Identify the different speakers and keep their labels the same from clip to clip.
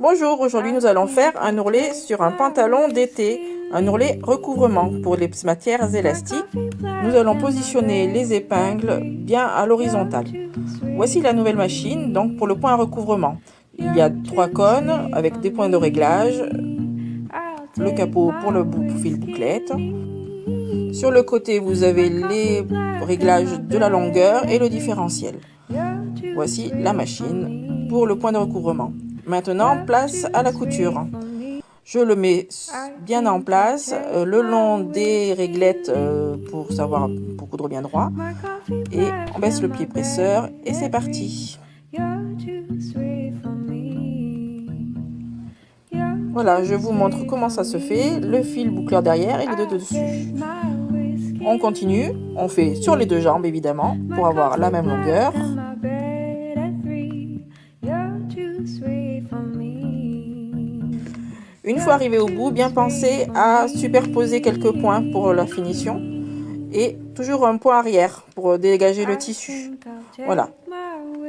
Speaker 1: Bonjour, aujourd'hui nous allons faire un ourlet sur un pantalon d'été, un ourlet recouvrement pour les matières élastiques. Nous allons positionner les épingles bien à l'horizontale. Voici la nouvelle machine, donc pour le point à recouvrement. Il y a 3 cônes avec des points de réglage, le capot pour le fil bouclette. Sur le côté, vous avez les réglages de la longueur et le différentiel. Voici la machine pour le point de recouvrement. Maintenant, place à la couture. Je le mets bien en place, le long des réglettes pour coudre bien droit. Et on baisse le pied presseur et c'est parti. Voilà, je vous montre comment ça se fait. Le fil boucleur derrière et les deux dessus. On continue, on fait sur les deux jambes évidemment pour avoir la même longueur. Une fois arrivé au bout, bien penser à superposer quelques points pour la finition et toujours un point arrière pour dégager le tissu. Voilà.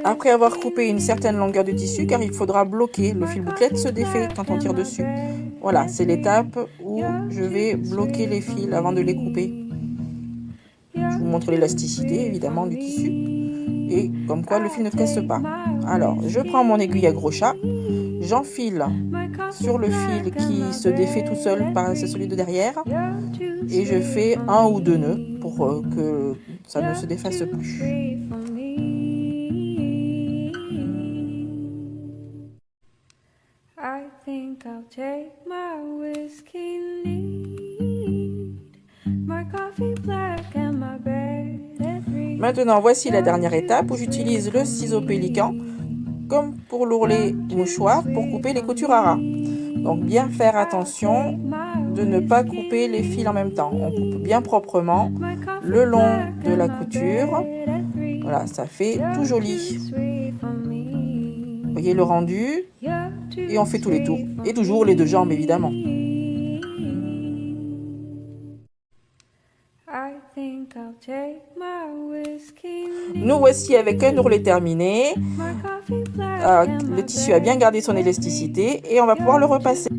Speaker 1: Après avoir coupé une certaine longueur de tissu, car il faudra bloquer, le fil bouclette se défait quand on tire dessus. Voilà, c'est l'étape où je vais bloquer les fils avant de les couper. Je vous montre l'élasticité évidemment du tissu et comme quoi le fil ne casse pas. Alors, je prends mon aiguille à gros chat, j'enfile sur le fil qui se défait tout seul, c'est celui de derrière, et je fais 1 ou 2 nœuds pour que ça ne se défasse plus. Maintenant, voici la dernière étape où j'utilise le ciseau pélican comme pour l'ourlet mouchoir pour couper les coutures à ras. Donc bien faire attention de ne pas couper les fils en même temps. On coupe bien proprement le long de la couture. Voilà, ça fait tout joli. Vous voyez le rendu. Et on fait tous les tours. Et toujours les deux jambes évidemment. Nous voici avec un ourlet terminé. Le tissu a bien gardé son élasticité et on va pouvoir le repasser.